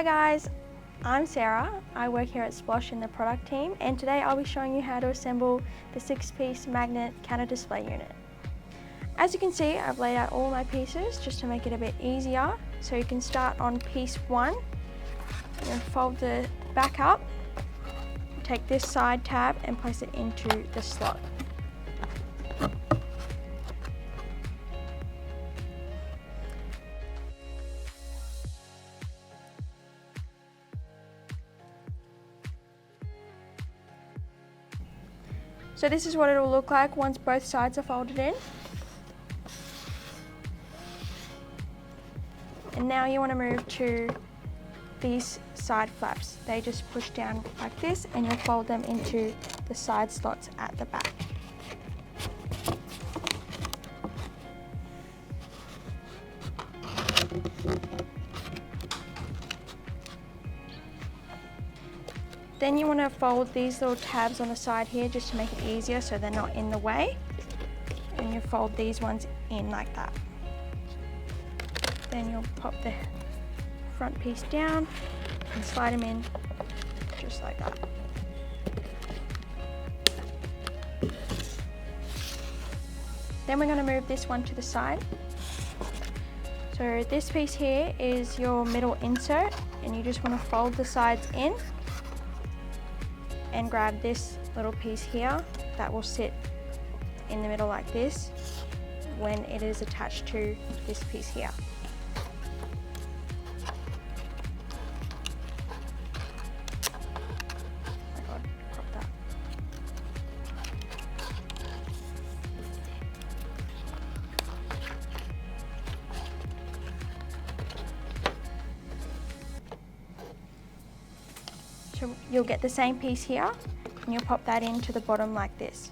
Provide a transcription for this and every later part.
Hi guys, I'm Sarah. I work here at Splosh in the product team, and today I'll be showing you how to assemble the 6-piece magnet counter display unit. As you can see, I've laid out all my pieces just to make it a bit easier. So you can start on piece 1 and fold the back up, take this side tab and place it into the slot. So this is what it will look like once both sides are folded in. And now you want to move to these side flaps. They just push down like this and you'll fold them into the side slots at the back. Then you want to fold these little tabs on the side here just to make it easier so they're not in the way. And you fold these ones in like that. Then you'll pop the front piece down and slide them in just like that. Then we're going to move this one to the side. So this piece here is your middle insert, and you just want to fold the sides in and grab this little piece here that will sit in the middle like this when it is attached to this piece here. Oh my God, crop that. So you'll get the same piece here and you'll pop that into the bottom like this.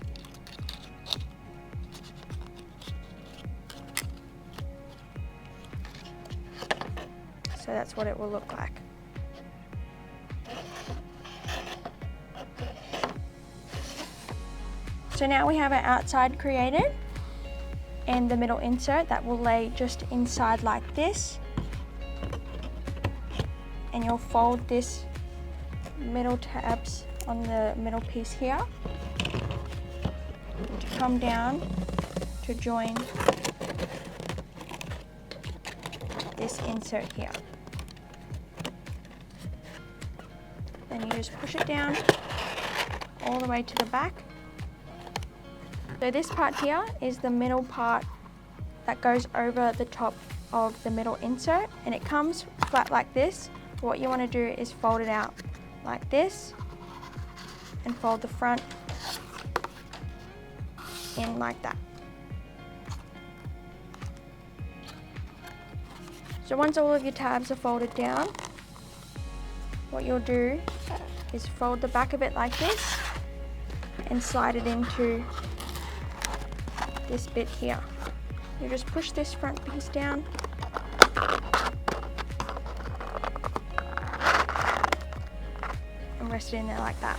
So that's what it will look like. So now we have our outside created and the middle insert that will lay just inside like this. And you'll fold this middle tabs on the middle piece here to come down to join this insert here. Then you just push it down all the way to the back. So this part here is the middle part that goes over the top of the middle insert, and it comes flat like this. What you want to do is fold it out like this and fold the front in like that. So once all of your tabs are folded down, what you'll do is fold the back of it like this and slide it into this bit here. You just push this front piece down and rest it in there like that.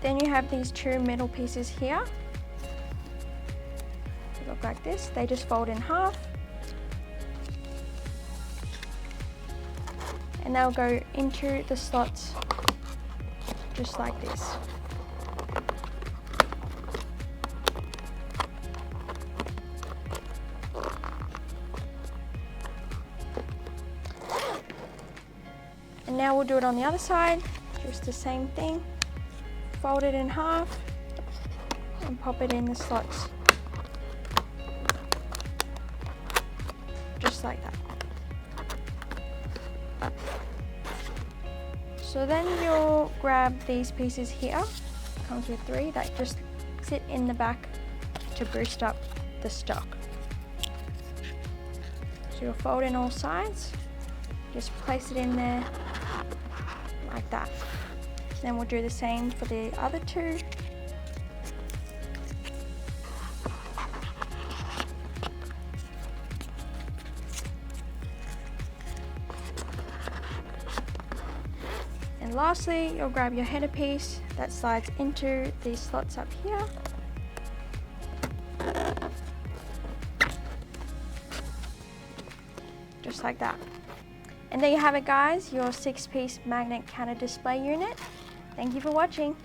Then you have these two middle pieces here. They look like this. They just fold in half. And they'll go into the slots just like this. And now we'll do it on the other side, just the same thing. Fold it in half and pop it in the slots. Just like that. So then you'll grab these pieces here, comes with 3, that just sit in the back to boost up the stock. So you'll fold in all sides, just place it in there like that. Then we'll do the same for the other 2. And lastly, you'll grab your header piece that slides into these slots up here. Just like that. And there you have it guys, your 6-piece magnet counter display unit. Thank you for watching.